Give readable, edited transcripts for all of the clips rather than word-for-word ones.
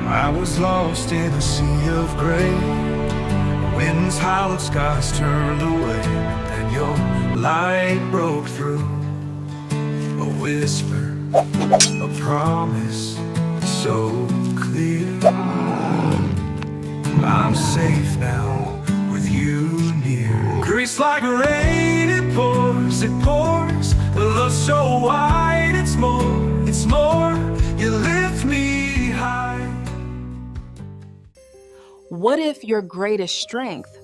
I was lost in a sea of gray. Winds howled, skies turned away. Then your light broke through. A whisper, a promise, so clear. I'm safe now with you near. Grace like rain, it pours, it pours. The love so wide, it's more, it's more. You lift me high. What if your greatest strength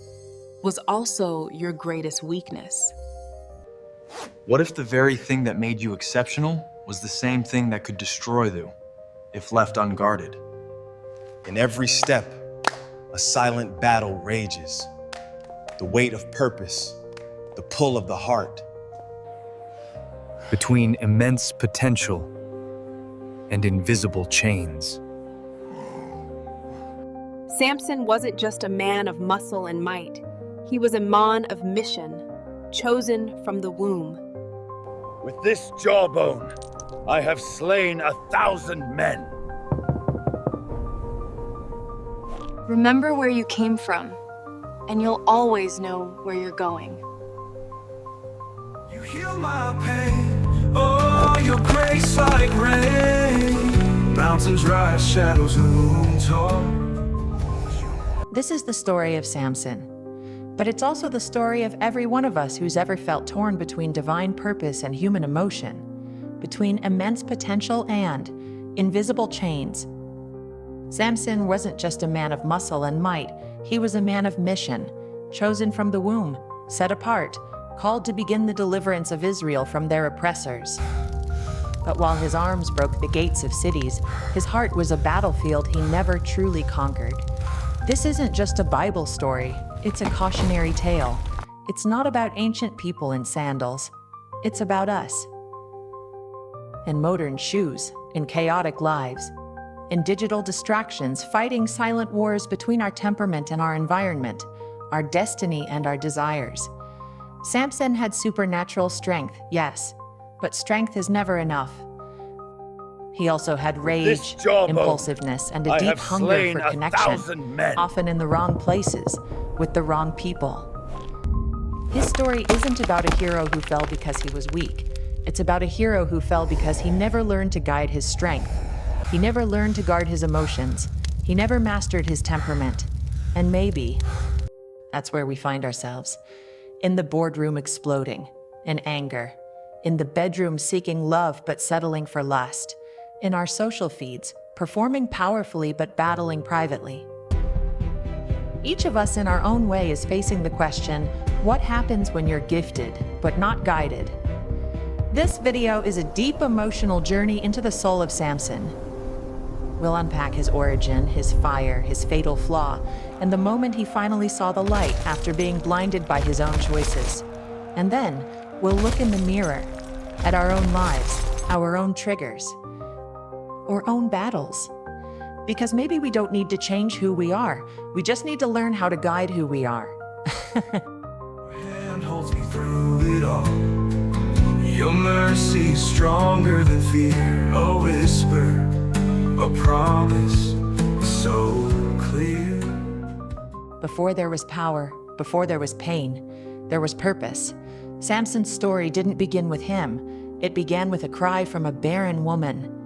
was also your greatest weakness? What if the very thing that made you exceptional was the same thing that could destroy you if left unguarded? In every step, a silent battle rages. The weight of purpose, the pull of the heart. Between immense potential and invisible chains. Samson wasn't just a man of muscle and might. He was a man of mission, chosen from the womb. With this jawbone, I have slain 1,000 men. Remember where you came from, and you'll always know where you're going. You heal my pain. Oh, your grace like rain. Mountains rise, shadows loom tall. This is the story of Samson, but it's also the story of every one of us who's ever felt torn between divine purpose and human emotion, between immense potential and invisible chains. Samson wasn't just a man of muscle and might, he was a man of mission, chosen from the womb, set apart, called to begin the deliverance of Israel from their oppressors. But while his arms broke the gates of cities, his heart was a battlefield he never truly conquered. This isn't just a Bible story, it's a cautionary tale. It's not about ancient people in sandals, it's about us. In modern shoes, in chaotic lives, in digital distractions, fighting silent wars between our temperament and our environment, our destiny and our desires. Samson had supernatural strength, yes, but strength is never enough. He also had rage, impulsiveness, and a deep hunger for connection, often in the wrong places, with the wrong people. His story isn't about a hero who fell because he was weak. It's about a hero who fell because he never learned to guide his strength. He never learned to guard his emotions. He never mastered his temperament. And maybe that's where we find ourselves. In the boardroom exploding, in anger. In the bedroom seeking love but settling for lust. In our social feeds, performing powerfully but battling privately. Each of us in our own way is facing the question, what happens when you're gifted but not guided? This video is a deep emotional journey into the soul of Samson. We'll unpack his origin, his fire, his fatal flaw, and the moment he finally saw the light after being blinded by his own choices. And then, we'll look in the mirror at our own lives, our own triggers, or own battles. Because maybe we don't need to change who we are. We just need to learn how to guide who we are. Your hand holds me through it all. Your mercy's stronger than fear. A whisper, a promise, so clear. Before there was power, before there was pain, there was purpose. Samson's story didn't begin with him. It began with a cry from a barren woman.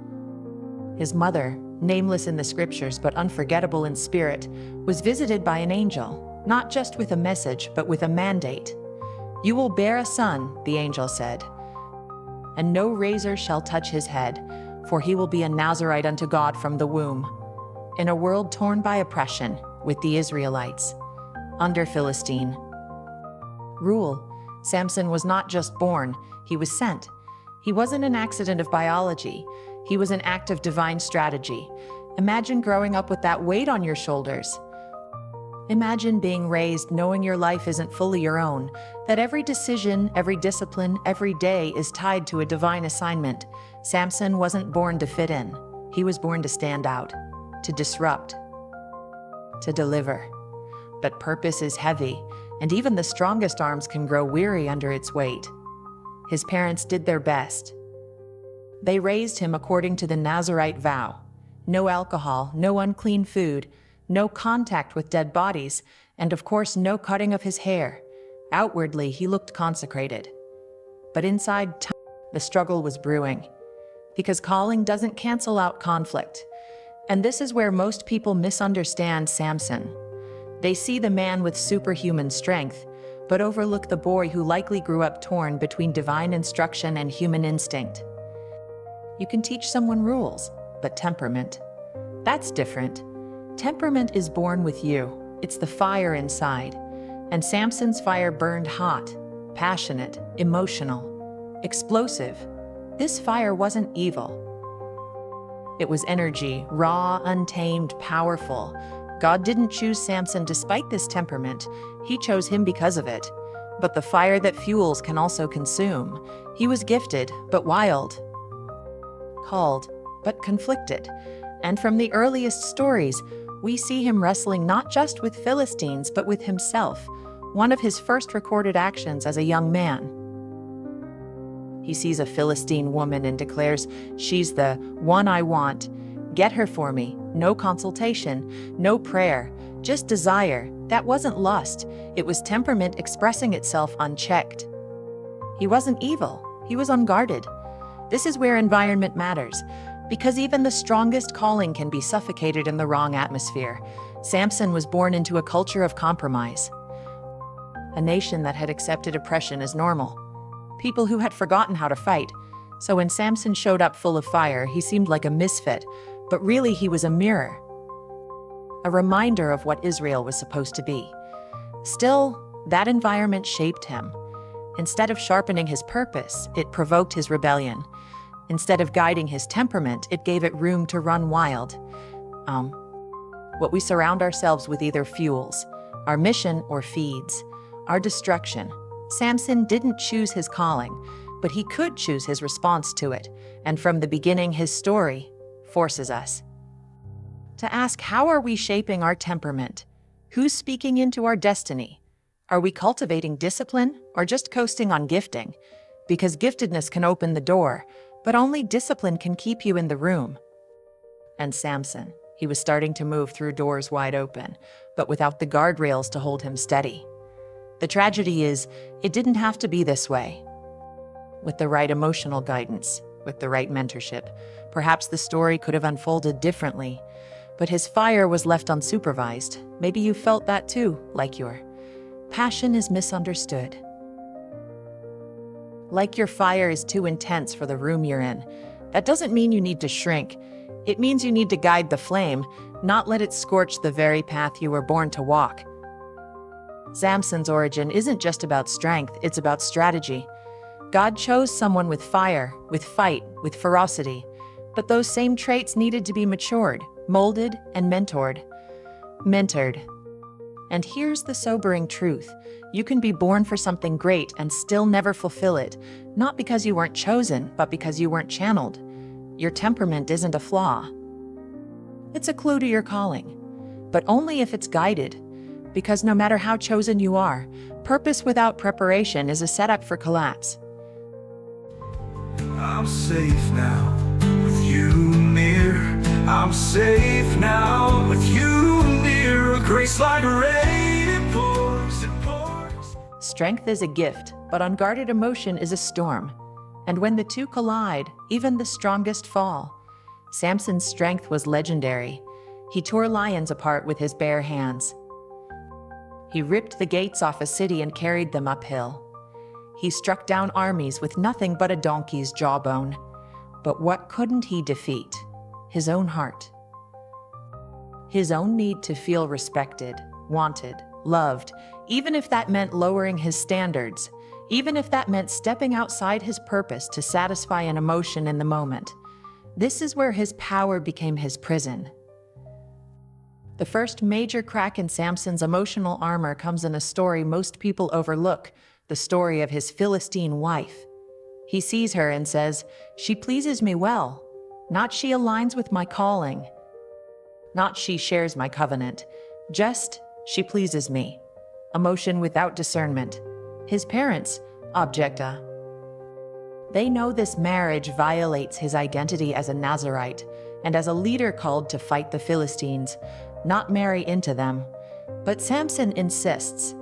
His mother, nameless in the scriptures but unforgettable in spirit, was visited by an angel, not just with a message, but with a mandate. "You will bear a son," the angel said, "and no razor shall touch his head, for he will be a Nazarite unto God from the womb." In a world torn by oppression, with the Israelites, under Philistine rule, Samson was not just born, he was sent. He wasn't an accident of biology. He was an act of divine strategy. Imagine growing up with that weight on your shoulders. Imagine being raised knowing your life isn't fully your own, that every decision, every discipline, every day is tied to a divine assignment. Samson wasn't born to fit in. He was born to stand out, to disrupt, to deliver. But purpose is heavy, and even the strongest arms can grow weary under its weight. His parents did their best. They raised him according to the Nazarite vow, No alcohol, no unclean food, no contact with dead bodies, and of course no cutting of his hair. Outwardly, he looked consecrated. But inside, the struggle was brewing. Because calling doesn't cancel out conflict. And this is where most people misunderstand Samson. They see the man with superhuman strength, but overlook the boy who likely grew up torn between divine instruction and human instinct. You can teach someone rules, but temperament, that's different. Temperament is born with you. It's the fire inside. And Samson's fire burned hot, passionate, emotional, explosive. This fire wasn't evil. It was energy, raw, untamed, powerful. God didn't choose Samson despite this temperament. He chose him because of it. But the fire that fuels can also consume. He was gifted, but wild. Called, but conflicted. And from the earliest stories, we see him wrestling not just with Philistines, but with himself, one of his first recorded actions as a young man. He sees a Philistine woman and declares, "She's the one I want. Get her for me." No consultation, no prayer, just desire. That wasn't lust. It was temperament expressing itself unchecked. He wasn't evil. He was unguarded. This is where environment matters, because even the strongest calling can be suffocated in the wrong atmosphere. Samson was born into a culture of compromise, a nation that had accepted oppression as normal, people who had forgotten how to fight. So when Samson showed up full of fire, he seemed like a misfit, but really he was a mirror, a reminder of what Israel was supposed to be. Still, that environment shaped him. Instead of sharpening his purpose, it provoked his rebellion. Instead of guiding his temperament, it gave it room to run wild. What we surround ourselves with either fuels our mission or feeds our destruction. Samson didn't choose his calling, but he could choose his response to it. And from the beginning, his story forces us to ask, how are we shaping our temperament? Who's speaking into our destiny? Are we cultivating discipline or just coasting on gifting? Because giftedness can open the door, but only discipline can keep you in the room. And Samson, he was starting to move through doors wide open, but without the guardrails to hold him steady. The tragedy is, it didn't have to be this way. With the right emotional guidance, with the right mentorship, perhaps the story could have unfolded differently. But his fire was left unsupervised. Maybe you felt that too, like your passion is misunderstood. Like your fire is too intense for the room you're in. That doesn't mean you need to shrink. It means you need to guide the flame, not let it scorch the very path you were born to walk. Samson's origin isn't just about strength, it's about strategy. God chose someone with fire, with fight, with ferocity. But those same traits needed to be matured, molded, and mentored. And here's the sobering truth. You can be born for something great and still never fulfill it, not because you weren't chosen, but because you weren't channeled. Your temperament isn't a flaw. It's a clue to your calling, but only if it's guided. Because no matter how chosen you are, purpose without preparation is a setup for collapse. I'm safe now with you near. I'm safe now with you near. A grace like rain, it pours, it pours. Strength is a gift, but unguarded emotion is a storm. And when the two collide, even the strongest fall. Samson's strength was legendary. He tore lions apart with his bare hands. He ripped the gates off a city and carried them uphill. He struck down armies with nothing but a donkey's jawbone. But what couldn't he defeat? His own heart. His own need to feel respected, wanted, loved, even if that meant lowering his standards, even if that meant stepping outside his purpose to satisfy an emotion in the moment. This is where his power became his prison. The first major crack in Samson's emotional armor comes in a story most people overlook, the story of his Philistine wife. He sees her and says, "She pleases me well. Not she aligns with my calling. Not she shares my covenant. Just she pleases me." Emotion without discernment. His parents, objecta. They know this marriage violates his identity as a Nazirite. and as a leader called to fight the Philistines, not marry into them. But Samson insists,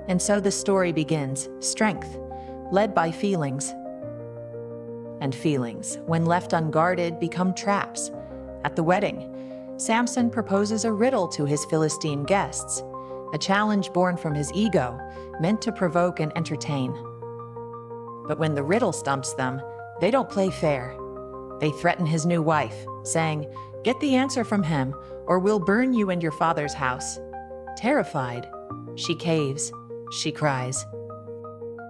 and so the story begins, strength, led by feelings. And feelings, when left unguarded, become traps. At the wedding, Samson proposes a riddle to his Philistine guests, a challenge born from his ego, meant to provoke and entertain. But when the riddle stumps them, they don't play fair. They threaten his new wife, saying, "Get the answer from him, or we'll burn you and your father's house." Terrified, she caves, she cries.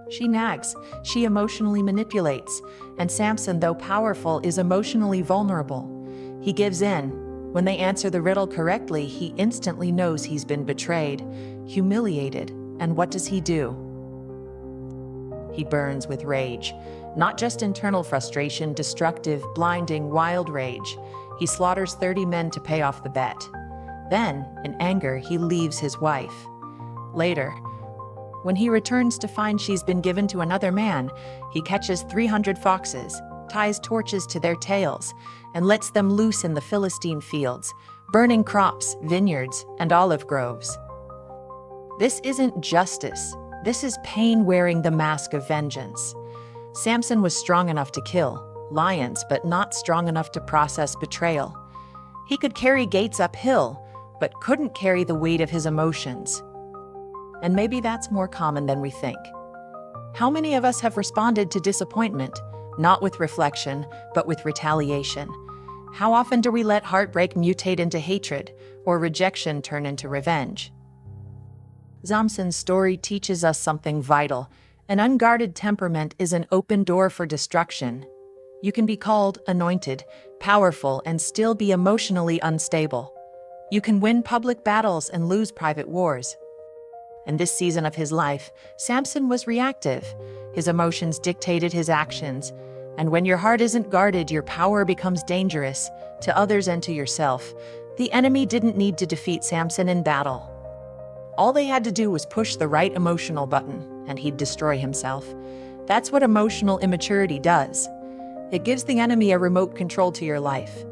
She nags, she emotionally manipulates, and Samson, though powerful, is emotionally vulnerable. He gives in. When they answer the riddle correctly, he instantly knows he's been betrayed, humiliated, and what does he do? He burns with rage, not just internal frustration, destructive, blinding, wild rage. He slaughters 30 men to pay off the bet. Then, in anger, he leaves his wife. Later, when he returns to find she's been given to another man, he catches 300 foxes, ties torches to their tails, and lets them loose in the Philistine fields, burning crops, vineyards, and olive groves. This isn't justice. This is pain wearing the mask of vengeance. Samson was strong enough to kill lions, but not strong enough to process betrayal. He could carry gates uphill, but couldn't carry the weight of his emotions. And maybe that's more common than we think. How many of us have responded to disappointment, not with reflection, but with retaliation? How often do we let heartbreak mutate into hatred, or rejection turn into revenge? Samson's story teaches us something vital. An unguarded temperament is an open door for destruction. You can be called, anointed, powerful, and still be emotionally unstable. You can win public battles and lose private wars. In this season of his life, Samson was reactive. His emotions dictated his actions. And when your heart isn't guarded, your power becomes dangerous to others and to yourself. The enemy didn't need to defeat Samson in battle. All they had to do was push the right emotional button, and he'd destroy himself. That's what emotional immaturity does. It gives the enemy a remote control to your life.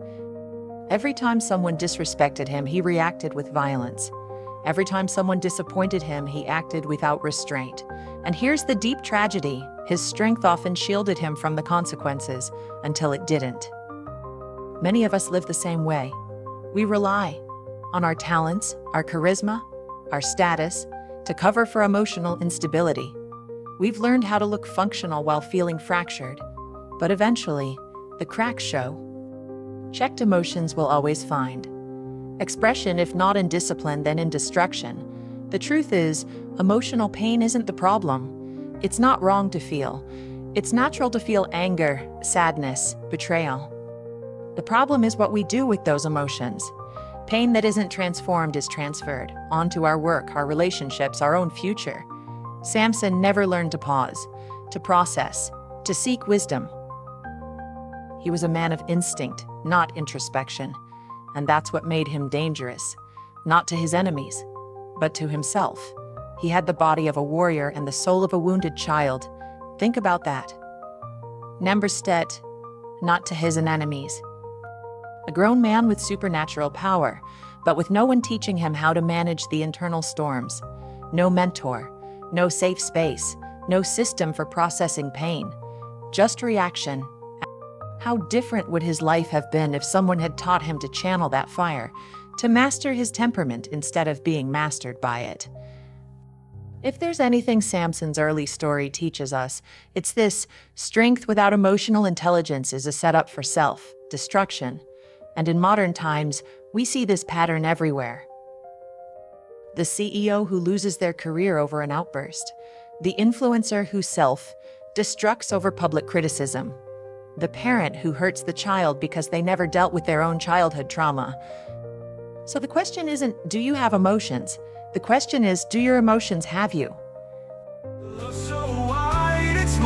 Every time someone disrespected him, he reacted with violence. Every time someone disappointed him, he acted without restraint. And here's the deep tragedy: his strength often shielded him from the consequences until it didn't. Many of us live the same way. We rely on our talents, our charisma, our status to cover for emotional instability. We've learned how to look functional while feeling fractured, but eventually, the cracks show. Checked emotions will always find expression, if not in discipline, then in destruction. The truth is, emotional pain isn't the problem. It's not wrong to feel. It's natural to feel anger, sadness, betrayal. The problem is what we do with those emotions. Pain that isn't transformed is transferred onto our work, our relationships, our own future. Samson never learned to pause, to process, to seek wisdom. He was a man of instinct, not introspection. And that's what made him dangerous, not to his enemies, but to himself. He had the body of a warrior and the soul of a wounded child. Think about that. Nemberstedt, not to his enemies. A grown man with supernatural power, but with no one teaching him how to manage the internal storms. No mentor, no safe space, no system for processing pain. Just reaction. How different would his life have been if someone had taught him to channel that fire, to master his temperament instead of being mastered by it? If there's anything Samson's early story teaches us, it's this: strength without emotional intelligence is a setup for self-destruction. And in modern times, we see this pattern everywhere. The CEO who loses their career over an outburst. The influencer who self-destructs over public criticism. The parent who hurts the child because they never dealt with their own childhood trauma. So the question isn't, do you have emotions? The question is, do your emotions have you? Love so wide, it's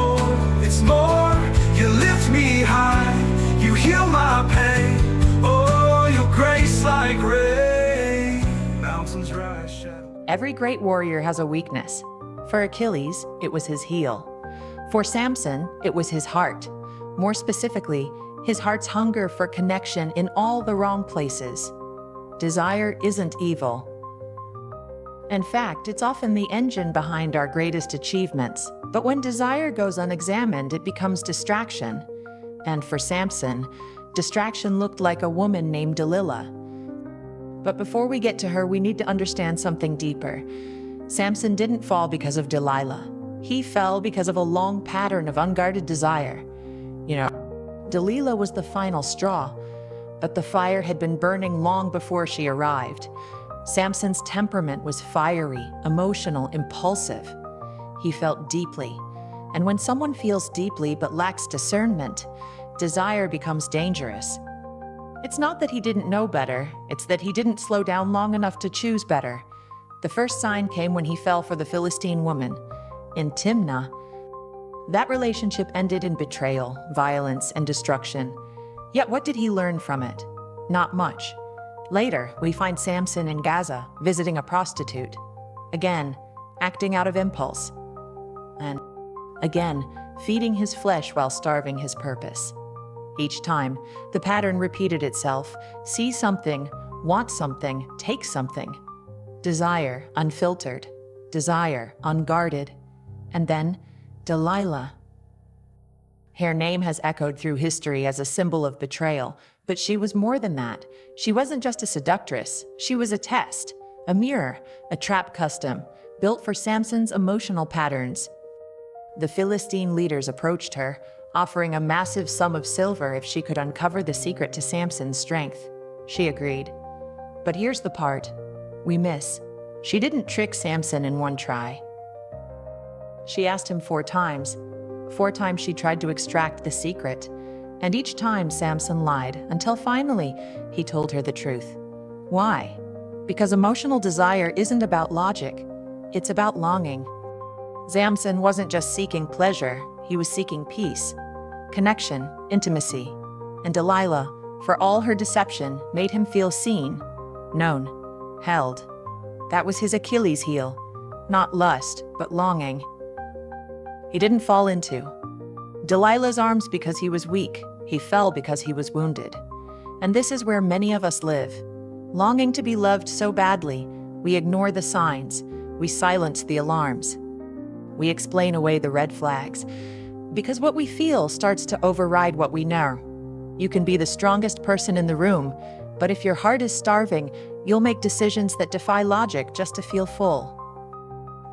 more. You lift me high, you heal my pain. Oh, your grace like rain. Mountains rise, shadow. Every great warrior has a weakness. For Achilles, it was his heel. For Samson, it was his heart. More specifically, his heart's hunger for connection in all the wrong places. Desire isn't evil. In fact, it's often the engine behind our greatest achievements. But when desire goes unexamined, it becomes distraction. And for Samson, distraction looked like a woman named Delilah. But before we get to her, we need to understand something deeper. Samson didn't fall because of Delilah. He fell because of a long pattern of unguarded desire. Delilah was the final straw, but the fire had been burning long before she arrived. Samson's temperament was fiery, emotional, impulsive. He felt deeply. And when someone feels deeply but lacks discernment, desire becomes dangerous. It's not that he didn't know better, it's that he didn't slow down long enough to choose better. The first sign came when he fell for the Philistine woman. In Timnah, that relationship ended in betrayal, violence, and destruction. Yet what did he learn from it? Not much. Later, we find Samson in Gaza, visiting a prostitute. Again, acting out of impulse. And again, feeding his flesh while starving his purpose. Each time, the pattern repeated itself. See something, want something, take something. Desire, unfiltered. Desire, unguarded. And then, Delilah. Her name has echoed through history as a symbol of betrayal, but she was more than that. She wasn't just a seductress, she was a test, a mirror, a trap custom, built for Samson's emotional patterns. The Philistine leaders approached her, offering a massive sum of silver if she could uncover the secret to Samson's strength. She agreed. But here's the part we miss. She didn't trick Samson in one try. She asked him 4 times. 4 times she tried to extract the secret. And each time Samson lied, until finally he told her the truth. Why? Because emotional desire isn't about logic. It's about longing. Samson wasn't just seeking pleasure, he was seeking peace, connection, intimacy. And Delilah, for all her deception, made him feel seen, known, held. That was his Achilles heel. Not lust, but longing. He didn't fall into Delilah's arms because he was weak. He fell because he was wounded. And this is where many of us live. Longing to be loved so badly, we ignore the signs. We silence the alarms. We explain away the red flags. Because what we feel starts to override what we know. You can be the strongest person in the room, but if your heart is starving, you'll make decisions that defy logic just to feel full.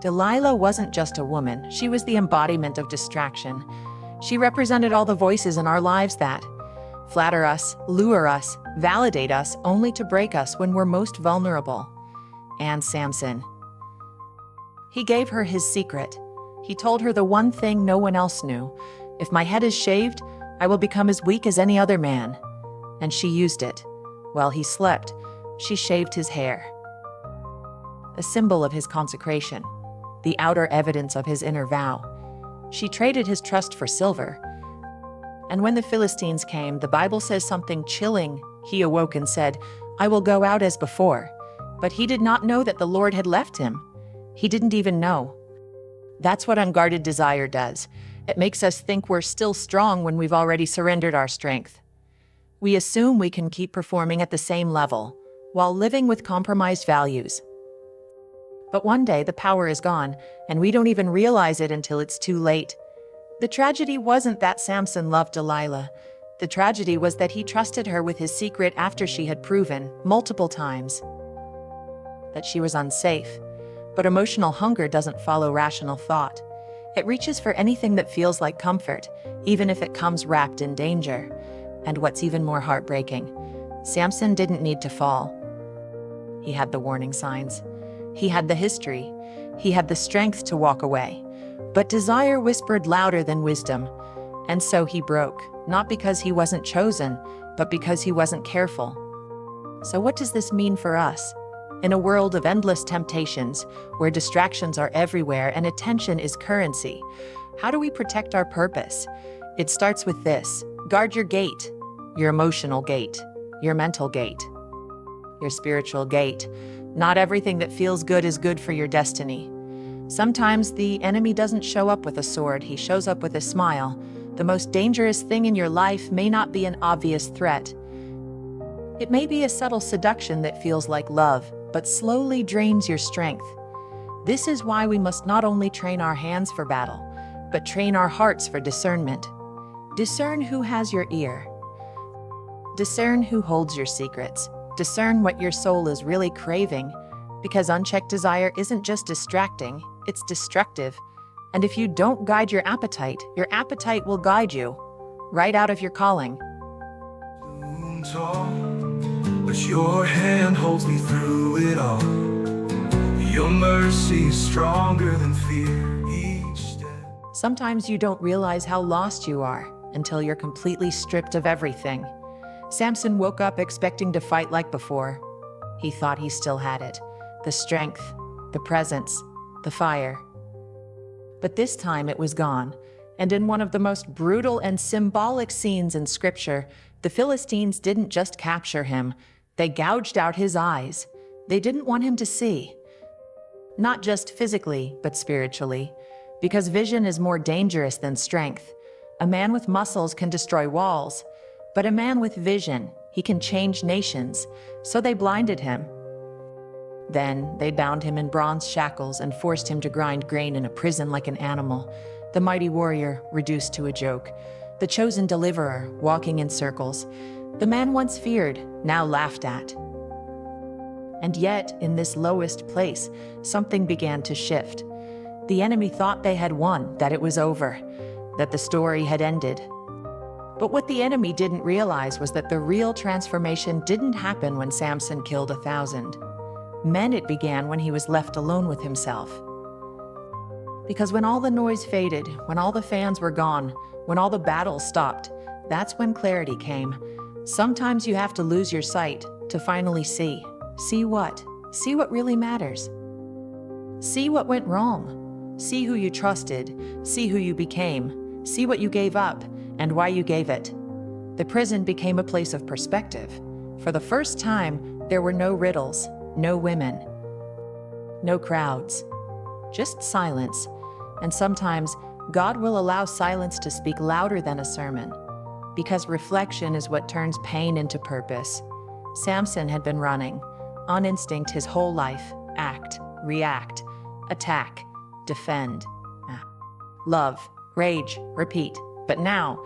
Delilah wasn't just a woman, she was the embodiment of distraction. She represented all the voices in our lives that flatter us, lure us, validate us, only to break us when we're most vulnerable. And Samson. He gave her his secret. He told her the one thing no one else knew. If my head is shaved, I will become as weak as any other man. And she used it. While he slept, she shaved his hair. A symbol of his consecration. The outer evidence of his inner vow. She traded his trust for silver. And when the Philistines came, the Bible says something chilling. He awoke and said, I will go out as before. But he did not know that the Lord had left him. He didn't even know. That's what unguarded desire does. It makes us think we're still strong when we've already surrendered our strength. We assume we can keep performing at the same level, while living with compromised values. But one day the power is gone, and we don't even realize it until it's too late. The tragedy wasn't that Samson loved Delilah. The tragedy was that he trusted her with his secret after she had proven, multiple times, that she was unsafe. But emotional hunger doesn't follow rational thought. It reaches for anything that feels like comfort, even if it comes wrapped in danger. And what's even more heartbreaking, Samson didn't need to fall. He had the warning signs. He had the history. He had the strength to walk away. But desire whispered louder than wisdom. And so he broke, not because he wasn't chosen, but because he wasn't careful. So what does this mean for us? In a world of endless temptations, where distractions are everywhere and attention is currency, how do we protect our purpose? It starts with this. Guard your gate, your emotional gate, your mental gate, your spiritual gate. Not everything that feels good is good for your destiny. Sometimes the enemy doesn't show up with a sword, he shows up with a smile, The most dangerous thing in your life may not be an obvious threat. It may be a subtle seduction that feels like love, but slowly drains your strength. This is why we must not only train our hands for battle, but train our hearts for discernment. Discern who has your ear. Discern who holds your secrets. Discern what your soul is really craving, because unchecked desire isn't just distracting, it's destructive. And if you don't guide your appetite will guide you right out of your calling. Tall, but your hand holds me through it all. Your mercy is stronger than fear each step. Sometimes you don't realize how lost you are until you're completely stripped of everything. Samson woke up expecting to fight like before. He thought he still had it, the strength, the presence, the fire. But this time it was gone, and in one of the most brutal and symbolic scenes in Scripture, the Philistines didn't just capture him, they gouged out his eyes. They didn't want him to see. Not just physically, but spiritually, because vision is more dangerous than strength. A man with muscles can destroy walls, but a man with vision, he can change nations. So they blinded him. Then they bound him in bronze shackles and forced him to grind grain in a prison like an animal. The mighty warrior reduced to a joke. The chosen deliverer walking in circles. The man once feared, now laughed at. And yet, in this lowest place, something began to shift. The enemy thought they had won, that it was over, that the story had ended. But what the enemy didn't realize was that the real transformation didn't happen when Samson killed 1,000. Men, it began when he was left alone with himself. Because when all the noise faded, when all the fans were gone, when all the battles stopped, that's when clarity came. Sometimes you have to lose your sight to finally see. See what? See what really matters. See what went wrong. See who you trusted. See who you became. See what you gave up and why you gave it. The prison became a place of perspective. For the first time, there were no riddles, no women, no crowds, just silence. And sometimes God will allow silence to speak louder than a sermon, because reflection is what turns pain into purpose. Samson had been running on instinct his whole life. Act, react, attack, defend, love, rage, repeat. But now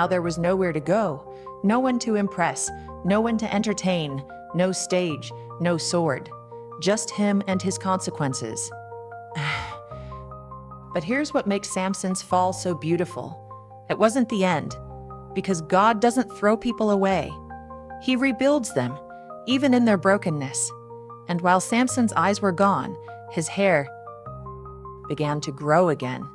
there was nowhere to go, no one to impress, no one to entertain, no stage, no sword, just him and his consequences. But here's what makes Samson's fall so beautiful. It wasn't the end, because God doesn't throw people away. He rebuilds them, even in their brokenness. And while Samson's eyes were gone, his hair began to grow again.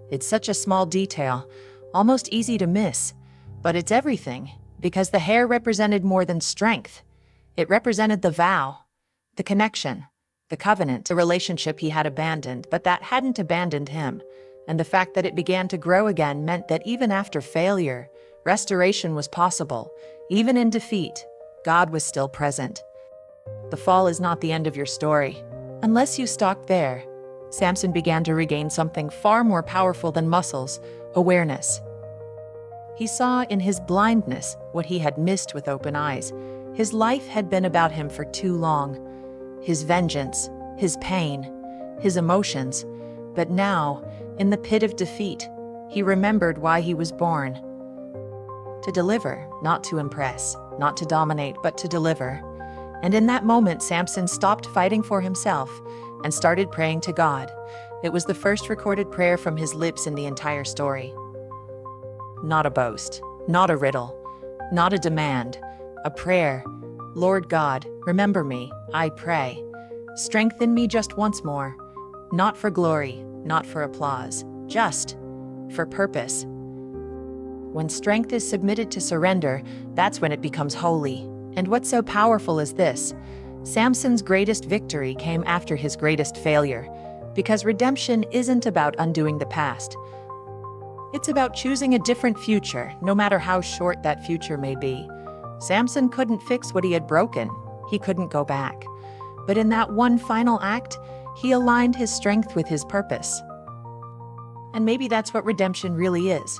It's such a small detail, almost easy to miss, but it's everything, because the hair represented more than strength. It represented the vow, the connection, the covenant, the relationship he had abandoned, but that hadn't abandoned him. And the fact that it began to grow again meant that even after failure, restoration was possible. Even in defeat, God was still present. The fall is not the end of your story. Unless you stopped there, Samson began to regain something far more powerful than muscles: awareness. He saw in his blindness what he had missed with open eyes. His life had been about him for too long. His vengeance, his pain, his emotions. But now, in the pit of defeat, he remembered why he was born. To deliver, not to impress, not to dominate, but to deliver. And in that moment, Samson stopped fighting for himself and started praying to God. It was the first recorded prayer from his lips in the entire story. Not a boast, not a riddle, not a demand, a prayer. Lord God, remember me, I pray. Strengthen me just once more, not for glory, not for applause, just for purpose. When strength is submitted to surrender, that's when it becomes holy. And what's so powerful is this: Samson's greatest victory came after his greatest failure, because redemption isn't about undoing the past. It's about choosing a different future, no matter how short that future may be. Samson couldn't fix what he had broken. He couldn't go back. But in that one final act, he aligned his strength with his purpose. And maybe that's what redemption really is.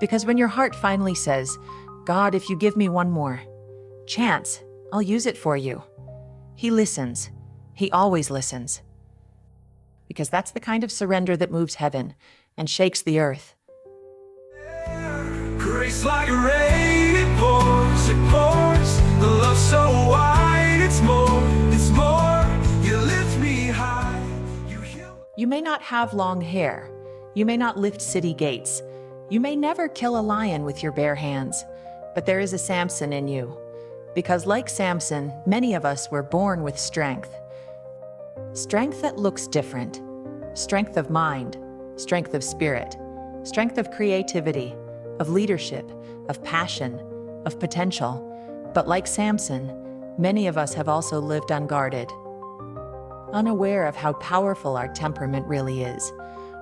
Because when your heart finally says, God, if you give me one more chance, I'll use it for you, He listens. He always listens. Because that's the kind of surrender that moves heaven and shakes the earth. Grace like rain, it pours, it pours. The love so wide, it's more, it's more. You lift me high, you heal. You may not have long hair. You may not lift city gates. You may never kill a lion with your bare hands. But there is a Samson in you. Because like Samson, many of us were born with strength. Strength that looks different. Strength of mind, strength of spirit, strength of creativity, of leadership, of passion, of potential. But like Samson, many of us have also lived unguarded, unaware of how powerful our temperament really is,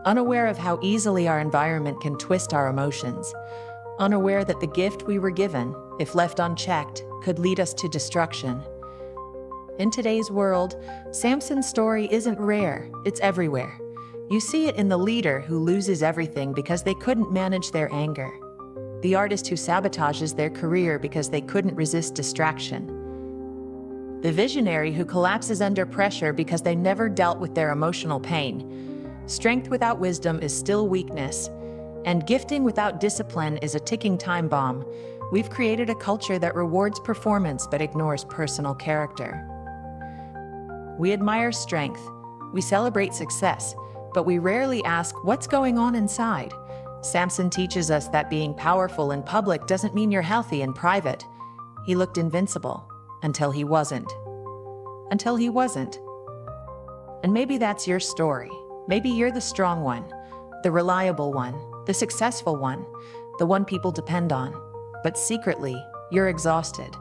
unaware of how easily our environment can twist our emotions, unaware that the gift we were given, if left unchecked, could lead us to destruction. In today's world, Samson's story isn't rare, it's everywhere. You see it in the leader who loses everything because they couldn't manage their anger, the artist who sabotages their career because they couldn't resist distraction, the visionary who collapses under pressure because they never dealt with their emotional pain. Strength without wisdom is still weakness, and gifting without discipline is a ticking time bomb. We've created a culture that rewards performance but ignores personal character. We admire strength, we celebrate success, but we rarely ask what's going on inside. Samson teaches us that being powerful in public doesn't mean you're healthy in private. He looked invincible until he wasn't. Until he wasn't. And maybe that's your story. Maybe you're the strong one, the reliable one, the successful one, the one people depend on. But secretly, you're exhausted.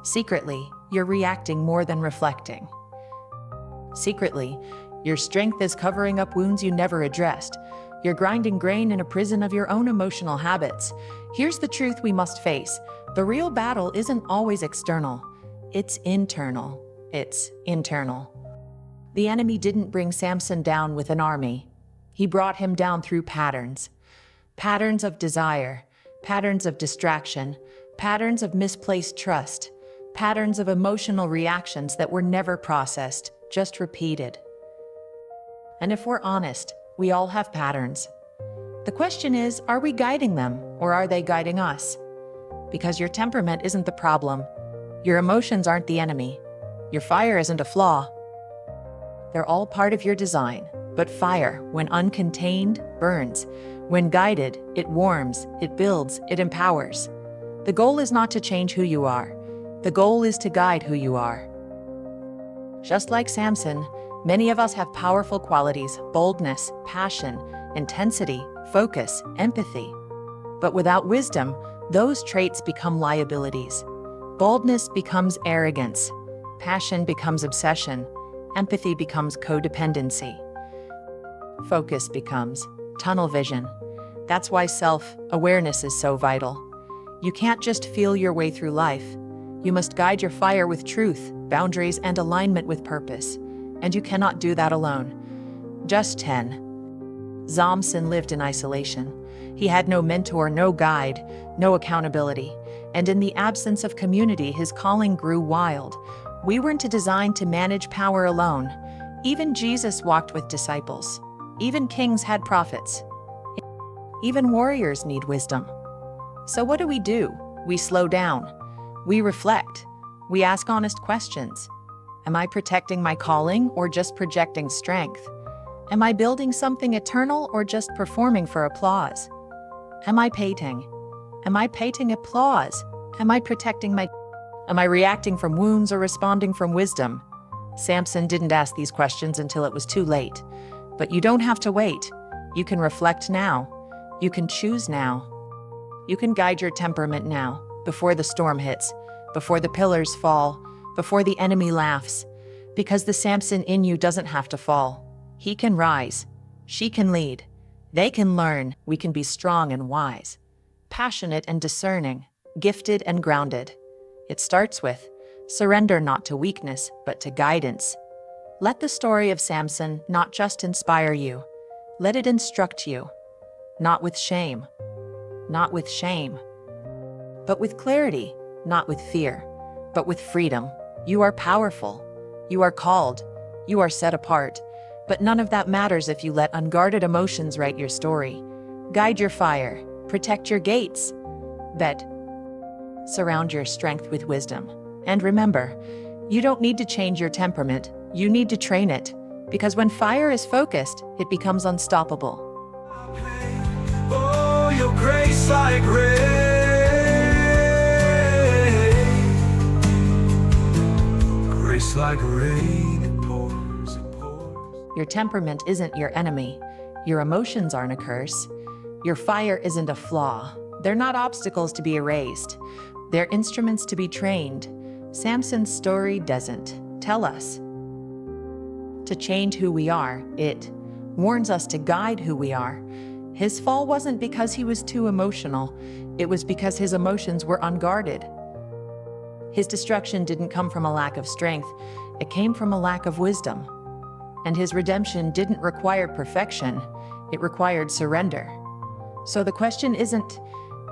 Secretly, you're reacting more than reflecting. Secretly, your strength is covering up wounds you never addressed. You're grinding grain in a prison of your own emotional habits. Here's the truth we must face. The real battle isn't always external. It's internal. It's internal. The enemy didn't bring Samson down with an army. He brought him down through patterns. Patterns of desire, patterns of distraction, patterns of misplaced trust, patterns of emotional reactions that were never processed, just repeated. And if we're honest, we all have patterns. The question is, are we guiding them or are they guiding us? Because your temperament isn't the problem. Your emotions aren't the enemy. Your fire isn't a flaw. They're all part of your design, but fire, when uncontained, burns. When guided, it warms, it builds, it empowers. The goal is not to change who you are. The goal is to guide who you are. Just like Samson, many of us have powerful qualities: boldness, passion, intensity, focus, empathy. But without wisdom, those traits become liabilities. Boldness becomes arrogance. Passion becomes obsession. Empathy becomes codependency. Focus becomes tunnel vision. That's why self-awareness is so vital. You can't just feel your way through life. You must guide your fire with truth, boundaries, and alignment with purpose. And you cannot do that alone. Just 10. Samson lived in isolation. He had no mentor, no guide, no accountability. And in the absence of community, his calling grew wild. We weren't designed to manage power alone. Even Jesus walked with disciples. Even kings had prophets. Even warriors need wisdom. So what do? We slow down. We reflect. We ask honest questions. Am I protecting my calling or just projecting strength? Am I building something eternal or just performing for applause? Am I painting? Am I painting applause? Am I protecting my... Am I reacting from wounds or responding from wisdom? Samson didn't ask these questions until it was too late. But you don't have to wait. You can reflect now. You can choose now. You can guide your temperament now, before the storm hits, before the pillars fall, before the enemy laughs. Because the Samson in you doesn't have to fall. He can rise. She can lead. They can learn. We can be strong and wise, passionate and discerning, gifted and grounded. It starts with surrender, not to weakness, but to guidance. Let the story of Samson not just inspire you, let it instruct you, not with shame, not with shame, but with clarity, not with fear, but with freedom. You are powerful. You are called. You are set apart. But none of that matters if you let unguarded emotions write your story. Guide your fire. Protect your gates. Surround your strength with wisdom. And remember, you don't need to change your temperament. You need to train it. Because when fire is focused, it becomes unstoppable. Oh, your grace like rain. Grace like rain, it pours, it pours. Your temperament isn't your enemy. Your emotions aren't a curse. Your fire isn't a flaw. They're not obstacles to be erased. They're instruments to be trained. Samson's story doesn't tell us to change who we are. It warns us to guide who we are. His fall wasn't because he was too emotional. It was because his emotions were unguarded. His destruction didn't come from a lack of strength. It came from a lack of wisdom. And his redemption didn't require perfection. It required surrender. So the question isn't,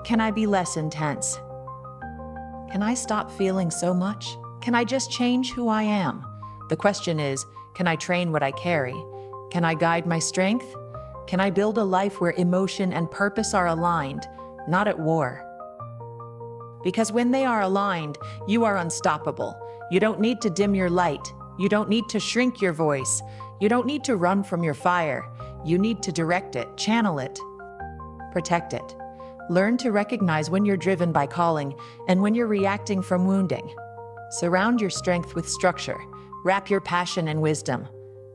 can I be less intense? Can I stop feeling so much? Can I just change who I am? The question is, can I train what I carry? Can I guide my strength? Can I build a life where emotion and purpose are aligned, not at war? Because when they are aligned, you are unstoppable. You don't need to dim your light. You don't need to shrink your voice. You don't need to run from your fire. You need to direct it, channel it, protect it. Learn to recognize when you're driven by calling and when you're reacting from wounding. Surround your strength with structure. Wrap your passion in wisdom.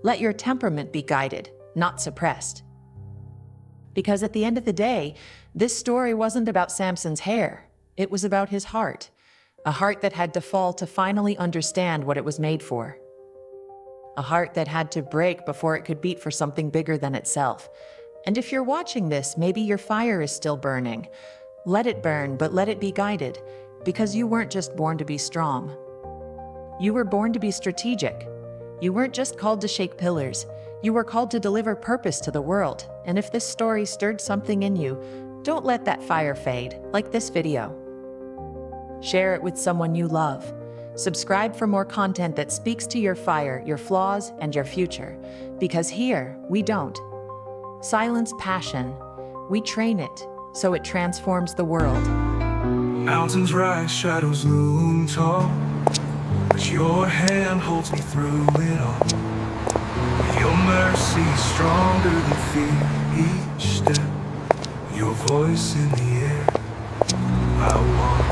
Let your temperament be guided, not suppressed. Because at the end of the day, this story wasn't about Samson's hair. It was about his heart. A heart that had to fall to finally understand what it was made for. A heart that had to break before it could beat for something bigger than itself. And if you're watching this, maybe your fire is still burning. Let it burn, but let it be guided. Because you weren't just born to be strong. You were born to be strategic. You weren't just called to shake pillars. You were called to deliver purpose to the world. And if this story stirred something in you, don't let that fire fade, like this video. Share it with someone you love. Subscribe for more content that speaks to your fire, your flaws, and your future. Because here, we don't silence passion. We train it, so it transforms the world. Mountains rise, shadows loom tall, but your hand holds me through it all. Your mercy stronger than fear. Each step, your voice in the air. I walk